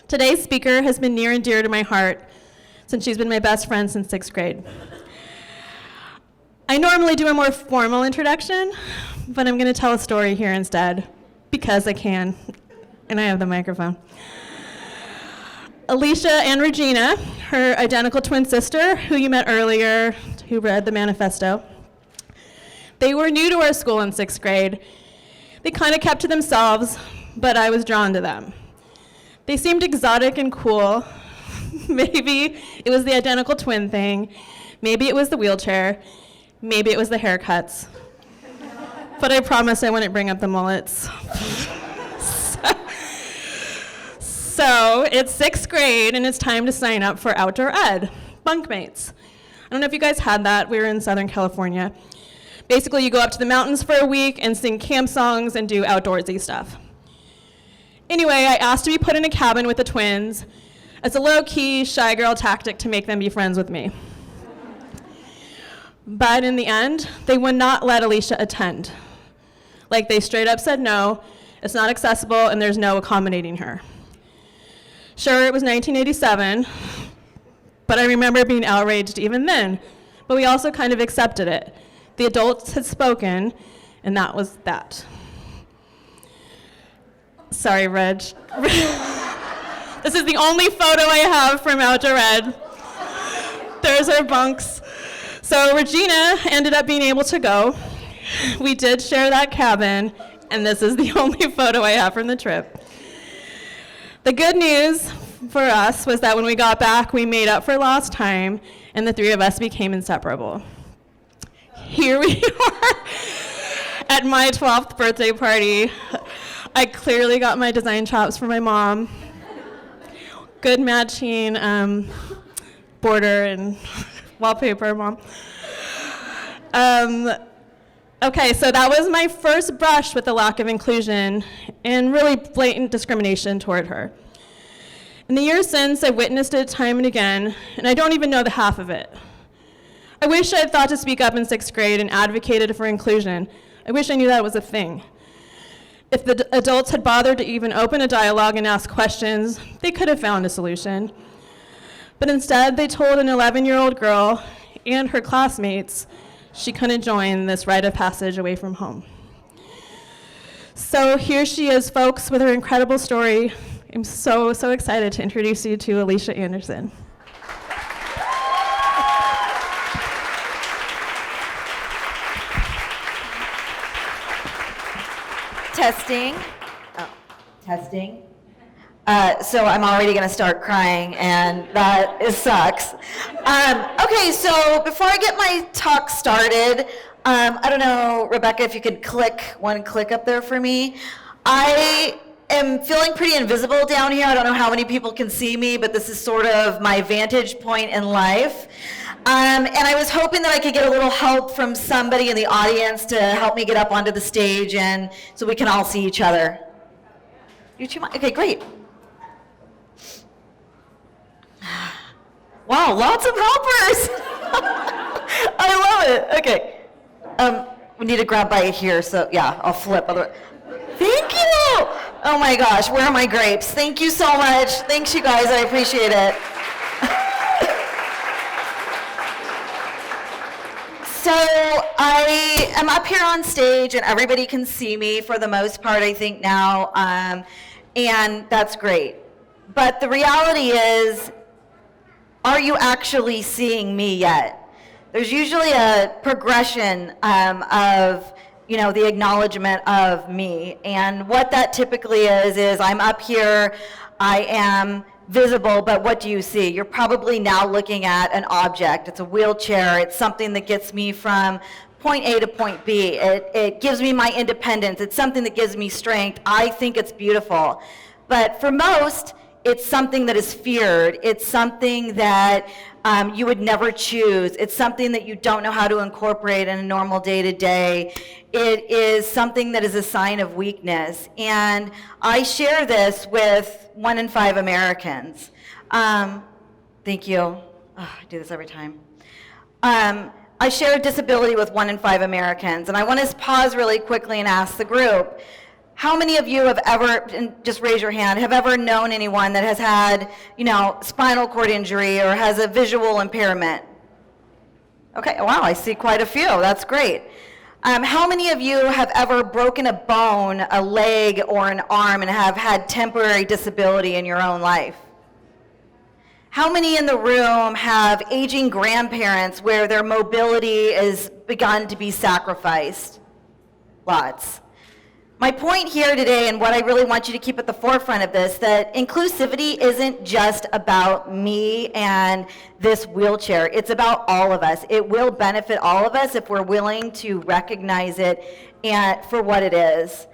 Today's speaker has been near and dear to my heart since she's been my best friend since 6th grade. I normally do a more formal introduction, but I'm going to tell a story here instead, because I can, and I have the microphone. Alycia and Regina, her identical twin sister, who you met earlier, who read the manifesto, they were new to our school in 6th grade. They kind of kept to themselves, but I was drawn to them. They seemed exotic and cool. Maybe it was the identical twin thing. Maybe it was the wheelchair. Maybe it was the haircuts. But I promised I wouldn't bring up the mullets. So it's 6th grade, and it's time to sign up for outdoor ed, bunkmates. I don't know if you guys had that. We were in Southern California. Basically, you go up to the mountains for a week and sing camp songs and do outdoorsy stuff. Anyway, I asked to be put in a cabin with the twins as a low-key, shy girl tactic to make them be friends with me. But in the end, they would not let Alycia attend. Like, they straight up said no, it's not accessible, and there's no accommodating her. Sure, it was 1987, but I remember being outraged even then. But we also kind of accepted it. The adults had spoken, and that was that. Sorry, Reg. This is the only photo I have from outdoor ed. There's our bunks. So Regina ended up being able to go. We did share that cabin, and this is the only photo I have from the trip. The good news for us was that when we got back, we made up for lost time, and the three of us became inseparable. Here we are at my 12th birthday party. I clearly got my design chops from my mom. Good matching border and wallpaper, Mom. Okay, so that was my first brush with the lack of inclusion and really blatant discrimination toward her. In the years since, I've witnessed it time and again, and I don't even know the half of it. I wish I had thought to speak up in 6th grade and advocated for inclusion. I wish I knew that was a thing. If the adults had bothered to even open a dialogue and ask questions, they could have found a solution. But instead, they told an 11-year-old girl and her classmates she couldn't join this rite of passage away from home. So here she is, folks, with her incredible story. I'm so excited to introduce you to Alycia Anderson. Testing. Oh, testing. So I'm already going to start crying, and that sucks. Okay, so before I get my talk started, I don't know, Rebecca, if you could click up there for me. I am feeling pretty invisible down here. I don't know how many people can see me, but this is sort of my vantage point in life. And I was hoping that I could get a little help from somebody in the audience to help me get up onto the stage, and so we can all see each other. You two, okay, great. Wow, lots of helpers. I love it. Okay. We need to grab by here, so yeah, I'll flip. Thank you. Oh my gosh, where are my grapes? Thank you so much. Thanks, you guys. I appreciate it. So I am up here on stage, and everybody can see me for the most part, I think now, and that's great. But the reality is, are you actually seeing me yet? There's usually a progression of, the acknowledgement of me. And what that typically is I'm up here, I am visible, but what do you see? You're probably now looking at an object. It's a wheelchair. It's something that gets me from point A to point B. It gives me my independence. It's something that gives me strength. I think it's beautiful. But for most, it's something that is feared. It's something that you would never choose. It's something that you don't know how to incorporate in a normal day-to-day. It is something that is a sign of weakness. And I share this with 1 in 5 Americans. Thank you. Oh, I do this every time. I share a disability with 1 in 5 Americans. And I want to pause really quickly and ask the group, How many of you have ever, and just raise your hand, have ever known anyone that has had, spinal cord injury or has a visual impairment? Okay, wow, I see quite a few. That's great. How many of you have ever broken a bone, a leg, or an arm and have had temporary disability in your own life? How many in the room have aging grandparents where their mobility is begun to be sacrificed? Lots. My point here today, and what I really want you to keep at the forefront of this, that inclusivity isn't just about me and this wheelchair. It's about all of us. It will benefit all of us if we're willing to recognize it for what it is.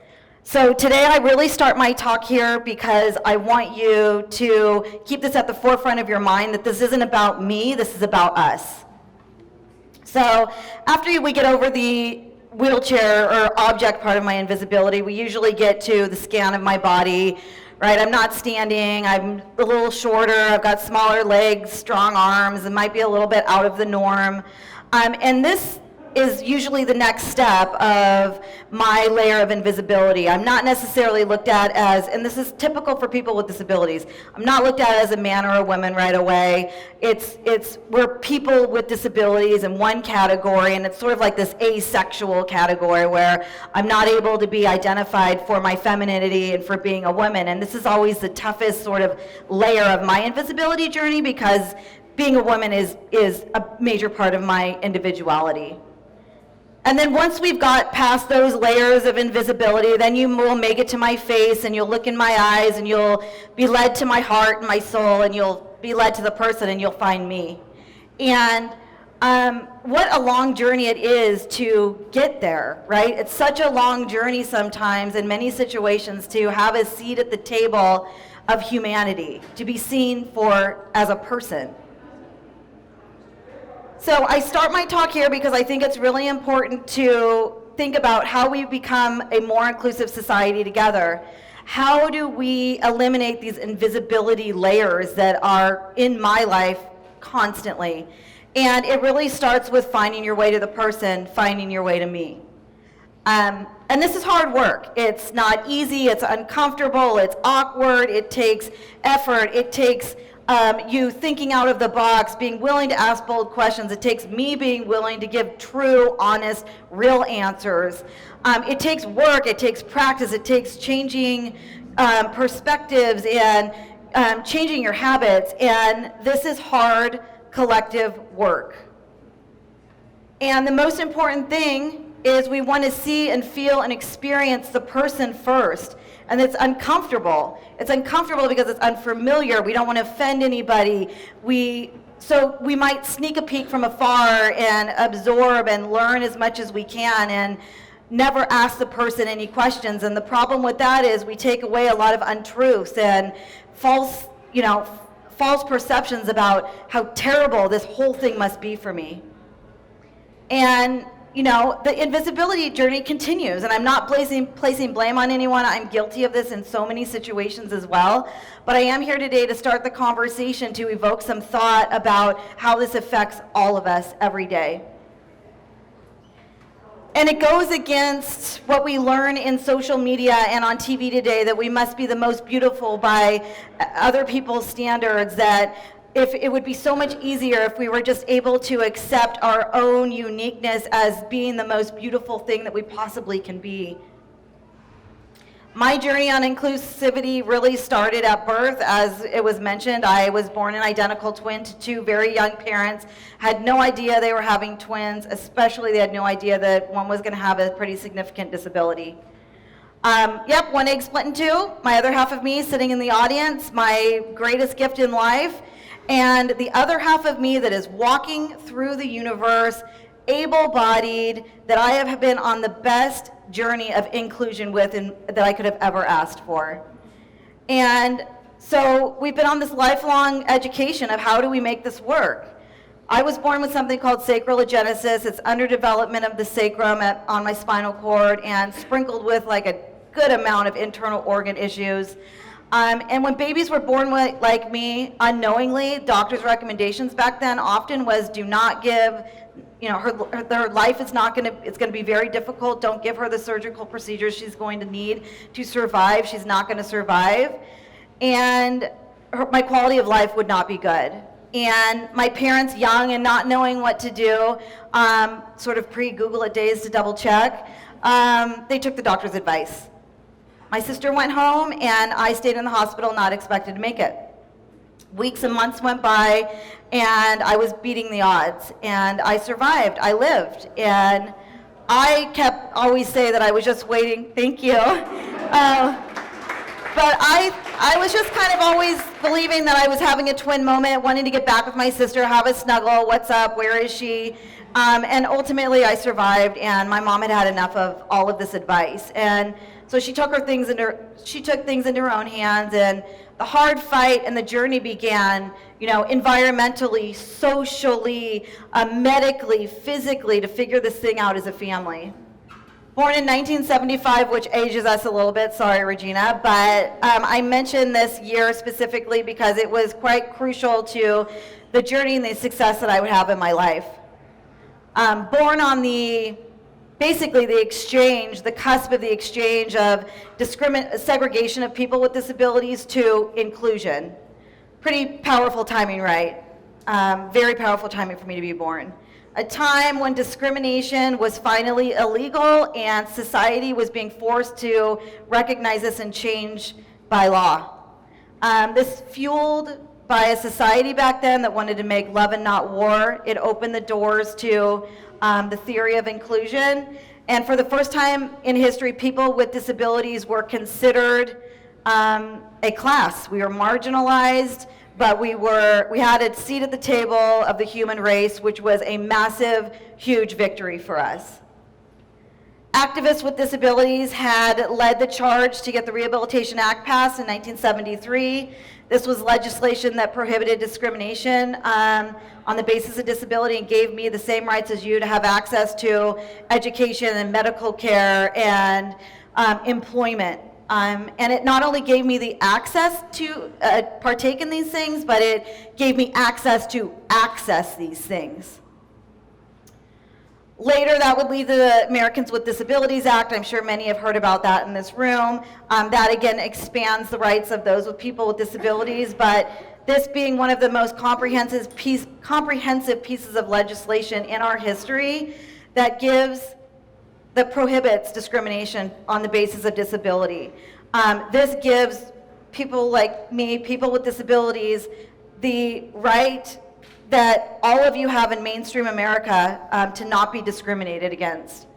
So today I really start my talk here because I want you to keep this at the forefront of your mind, that this isn't about me, this is about us. So after we get over the wheelchair or object part of my invisibility, we usually get to the scan of my body, right? I'm not standing, I'm a little shorter, I've got smaller legs, strong arms, it might be a little bit out of the norm. And this is usually the next step of my layer of invisibility. I'm not necessarily looked at as, and this is typical for people with disabilities, I'm not looked at as a man or a woman right away. We're people with disabilities in one category, and it's sort of like this asexual category where I'm not able to be identified for my femininity and for being a woman. And this is always the toughest sort of layer of my invisibility journey, because being a woman is a major part of my individuality. And then once we've got past those layers of invisibility, then you will make it to my face, and you'll look in my eyes, and you'll be led to my heart and my soul, and you'll be led to the person, and you'll find me. And what a long journey it is to get there, right? It's such a long journey sometimes in many situations to have a seat at the table of humanity, to be seen for as a person. So I start my talk here because I think it's really important to think about how we become a more inclusive society together. How do we eliminate these invisibility layers that are in my life constantly? And it really starts with finding your way to the person, finding your way to me. And this is hard work. It's not easy, it's uncomfortable, it's awkward, it takes effort, it takes you thinking out of the box, being willing to ask bold questions. It takes me being willing to give true, honest, real answers. It takes work, it takes practice, it takes changing perspectives and changing your habits, and this is hard collective work. And the most important thing is we want to see and feel and experience the person first. And it's uncomfortable. It's uncomfortable because it's unfamiliar. We don't want to offend anybody. So we might sneak a peek from afar and absorb and learn as much as we can and never ask the person any questions. And the problem with that is we take away a lot of untruths and false perceptions about how terrible this whole thing must be for me. And the invisibility journey continues, and I'm not placing blame on anyone. I'm guilty of this in so many situations as well. But I am here today to start the conversation, to evoke some thought about how this affects all of us every day. And it goes against what we learn in social media and on TV today, that we must be the most beautiful by other people's standards, that if it would be so much easier if we were just able to accept our own uniqueness as being the most beautiful thing that we possibly can be. My journey on inclusivity really started at birth. As it was mentioned, I was born an identical twin to two very young parents, had no idea they were having twins, especially they had no idea that one was going to have a pretty significant disability. One egg split in two, my other half of me sitting in the audience, my greatest gift in life, and the other half of me that is walking through the universe, able-bodied, that I have been on the best journey of inclusion with and that I could have ever asked for. And so we've been on this lifelong education of how do we make this work. I was born with something called Sacral Agenesis. It's underdevelopment of the sacrum on my spinal cord and sprinkled with like a good amount of internal organ issues. And when babies were born like me, unknowingly, doctors' recommendations back then often was do not give her life is not going to, it's going to be very difficult. Don't give her the surgical procedures she's going to need to survive. She's not going to survive. And my quality of life would not be good. And my parents, young and not knowing what to do, sort of pre-Google it days to double check, they took the doctor's advice. My sister went home and I stayed in the hospital, not expected to make it. Weeks and months went by and I was beating the odds and I survived, I lived. And I kept always say that I was just waiting, thank you. But I was just kind of always believing that I was having a twin moment, wanting to get back with my sister, have a snuggle, what's up, where is she? And ultimately I survived and my mom had had enough of all of this advice. And so she took things into her own hands, and the hard fight and the journey began, environmentally, socially, medically, physically, to figure this thing out as a family. Born in 1975, which ages us a little bit, sorry Regina, but I mention this year specifically because it was quite crucial to the journey and the success that I would have in my life. Born on basically the cusp of the exchange of segregation of people with disabilities to inclusion. Pretty powerful timing, right? Very powerful timing for me to be born. A time when discrimination was finally illegal and society was being forced to recognize this and change by law. This fueled by a society back then that wanted to make love and not war. It opened the doors to the theory of inclusion. And for the first time in history, people with disabilities were considered a class. We were marginalized, but we had a seat at the table of the human race, which was a massive, huge victory for us. Activists with disabilities had led the charge to get the Rehabilitation Act passed in 1973. This was legislation that prohibited discrimination on the basis of disability and gave me the same rights as you to have access to education and medical care and employment. And it not only gave me the access to partake in these things, but it gave me access to access these things. Later, that would lead to the Americans with Disabilities Act. I'm sure many have heard about that in this room. That again expands the rights of those with people with disabilities, but this being one of the most comprehensive pieces of legislation in our history that prohibits discrimination on the basis of disability. This gives people like me, people with disabilities, the right that all of you have in mainstream America to not be discriminated against.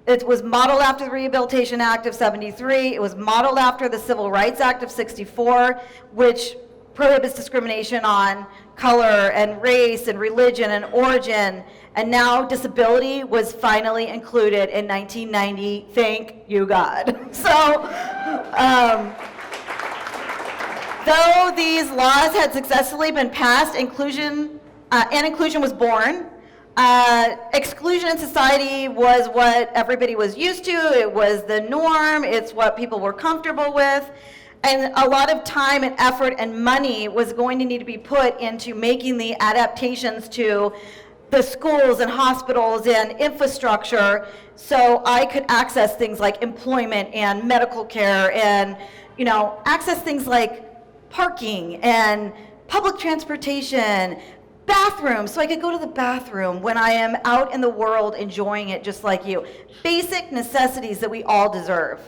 It was modeled after the Rehabilitation Act of 73. It was modeled after the Civil Rights Act of 64, which prohibits discrimination on color and race and religion and origin. And now disability was finally included in 1990. Thank you, God. So, though these laws had successfully been passed, inclusion was born. Exclusion in society was what everybody was used to. It was the norm. It's what people were comfortable with. And a lot of time and effort and money was going to need to be put into making the adaptations to the schools and hospitals and infrastructure so I could access things like employment and medical care and, access things like parking and public transportation, bathrooms, so I could go to the bathroom when I am out in the world enjoying it just like you. Basic necessities that we all deserve.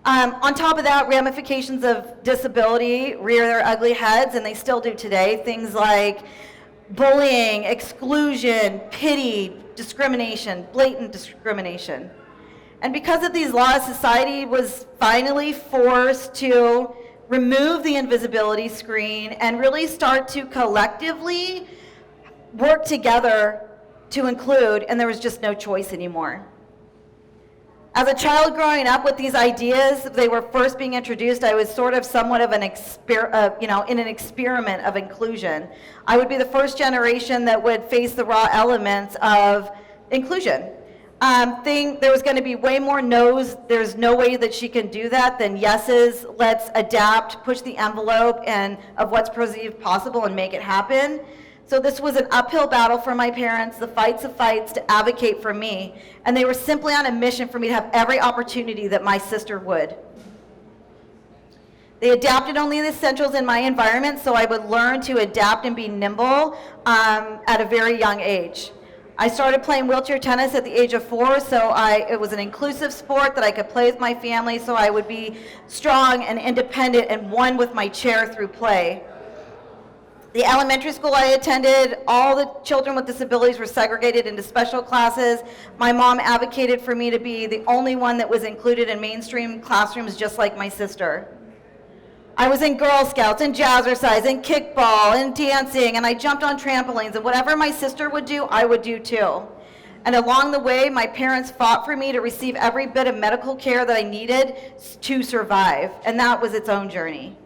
On top of that, ramifications of disability rear their ugly heads, and they still do today. Things like bullying, exclusion, pity, discrimination, blatant discrimination. And because of these laws, society was finally forced to remove the invisibility screen and really start to collectively work together to include, and there was just no choice anymore. As a child growing up with these ideas, they were first being introduced, I was sort of somewhat of in an experiment of inclusion. I would be the first generation that would face the raw elements of inclusion. There was going to be way more no's, there's no way that she can do that, than yeses, let's adapt, push the envelope and of what's perceived possible and make it happen. So this was an uphill battle for my parents, the fights of fights to advocate for me. And they were simply on a mission for me to have every opportunity that my sister would. They adapted only the essentials in my environment so I would learn to adapt and be nimble at a very young age. I started playing wheelchair tennis at the age of 4, so it was an inclusive sport that I could play with my family, so I would be strong and independent and one with my chair through play. The elementary school I attended, all the children with disabilities were segregated into special classes. My mom advocated for me to be the only one that was included in mainstream classrooms, just like my sister. I was in Girl Scouts and jazzercise and kickball and dancing, and I jumped on trampolines, and whatever my sister would do, I would do too. And along the way, my parents fought for me to receive every bit of medical care that I needed to survive, and that was its own journey.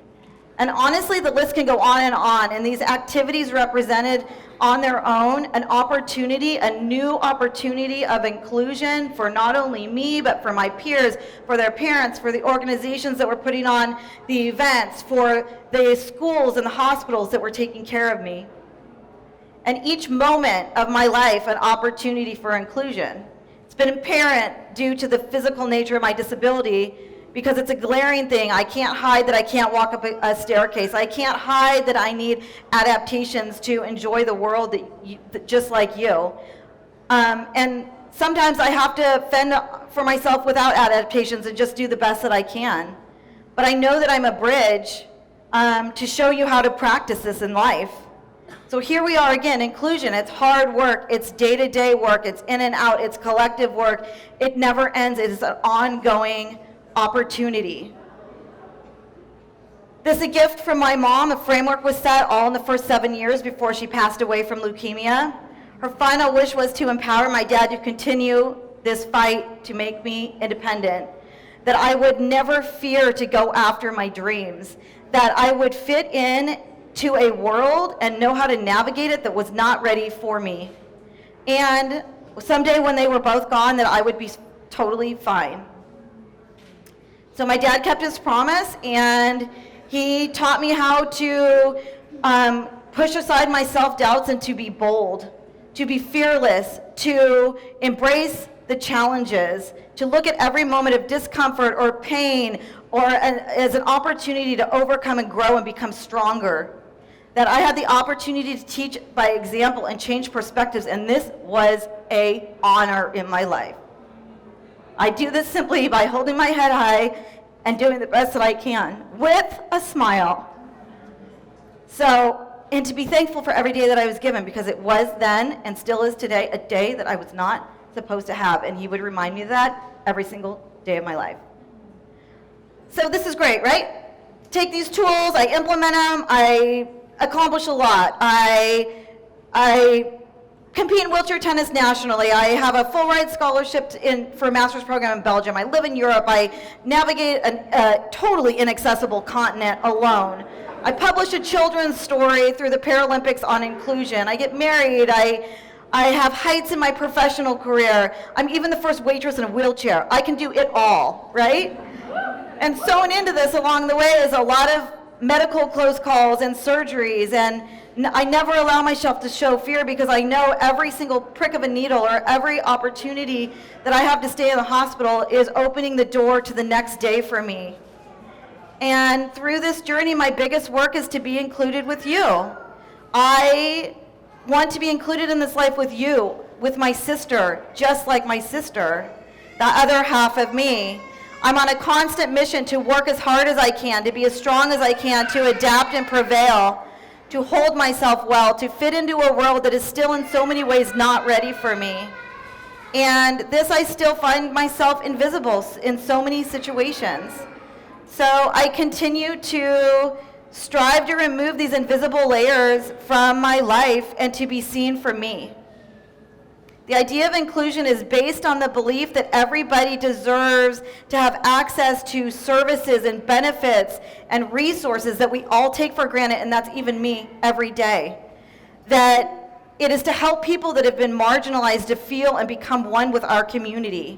And honestly, the list can go on, and these activities represented on their own an opportunity, a new opportunity of inclusion for not only me, but for my peers, for their parents, for the organizations that were putting on the events, for the schools and the hospitals that were taking care of me. And each moment of my life, an opportunity for inclusion. It's been apparent due to the physical nature of my disability, because it's a glaring thing. I can't hide that I can't walk up a staircase. I can't hide that I need adaptations to enjoy the world just like you. And sometimes I have to fend for myself without adaptations and just do the best that I can. But I know that I'm a bridge to show you how to practice this in life. So here we are again, inclusion. It's hard work, it's day-to-day work, it's in and out, it's collective work. It never ends. It is an ongoing opportunity. This is a gift from my mom. A framework was set all in the first 7 years before she passed away from leukemia. Her final wish was to empower my dad to continue this fight to make me independent, that I would never fear to go after my dreams, that I would fit in to a world and know how to navigate it that was not ready for me. And someday when they were both gone, that I would be totally fine. So my dad kept his promise, and he taught me how to push aside my self-doubts and to be bold, to be fearless, to embrace the challenges, to look at every moment of discomfort or pain or as an opportunity to overcome and grow and become stronger. That I had the opportunity to teach by example and change perspectives, and this was an honor in my life. I do this simply by holding my head high and doing the best that I can with a smile. So, and to be thankful for every day that I was given, because it was then and still is today a day that I was not supposed to have, and he would remind me of that every single day of my life. So this is great, right? Take these tools, I implement them, I accomplish a lot. I compete in wheelchair tennis nationally. I have a full ride scholarship for a master's program in Belgium. I live in Europe. I navigate a totally inaccessible continent alone. I publish a children's story through the Paralympics on inclusion. I get married. I have heights in my professional career. I'm even the first waitress in a wheelchair. I can do it all, right? And sewn into this along the way is a lot of medical close calls and surgeries, and I never allow myself to show fear, because I know every single prick of a needle or every opportunity that I have to stay in the hospital is opening the door to the next day for me. And through this journey, my biggest work is to be included with you. I want to be included in this life with you, with my sister, just like my sister, the other half of me. I'm on a constant mission to work as hard as I can, to be as strong as I can, to adapt and prevail, to hold myself well, to fit into a world that is still in so many ways not ready for me. And this, I still find myself invisible in so many situations. So I continue to strive to remove these invisible layers from my life and to be seen for me. The idea of inclusion is based on the belief that everybody deserves to have access to services and benefits and resources that we all take for granted, and that's even me every day. That it is to help people that have been marginalized to feel and become one with our community.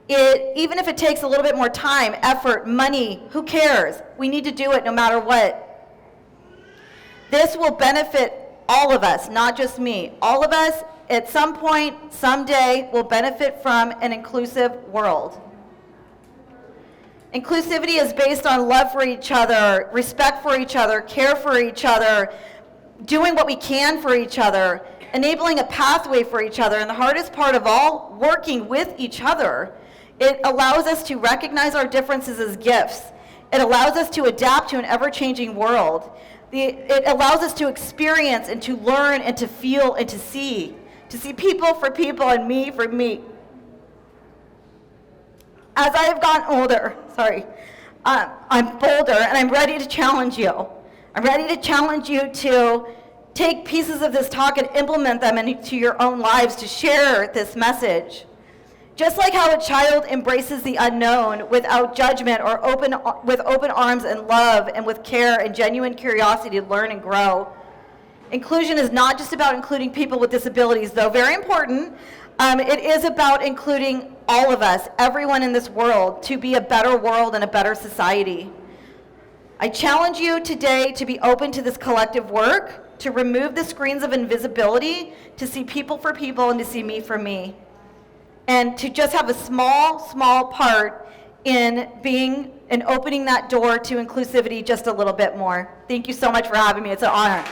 Even if it takes a little bit more time, effort, money, who cares? We need to do it no matter what. This will benefit all of us, not just me, all of us at some point, someday, will benefit from an inclusive world. Inclusivity is based on love for each other, respect for each other, care for each other, doing what we can for each other, enabling a pathway for each other, and the hardest part of all, working with each other. It allows us to recognize our differences as gifts. It allows us to adapt to an ever-changing world. It allows us to experience and to learn and to feel and to see people for people and me for me. As I have gotten older, I'm bolder and I'm ready to challenge you. I'm ready to challenge you to take pieces of this talk and implement them into your own lives, to share this message. Just like how a child embraces the unknown without judgment or with open arms and love and with care and genuine curiosity to learn and grow. Inclusion is not just about including people with disabilities, though very important. It is about including all of us, everyone in this world, to be a better world and a better society. I challenge you today to be open to this collective work, to remove the screens of invisibility, to see people for people and to see me for me. And to just have a small part in being and opening that door to inclusivity just a little bit more. Thank you so much for having me. It's an honor.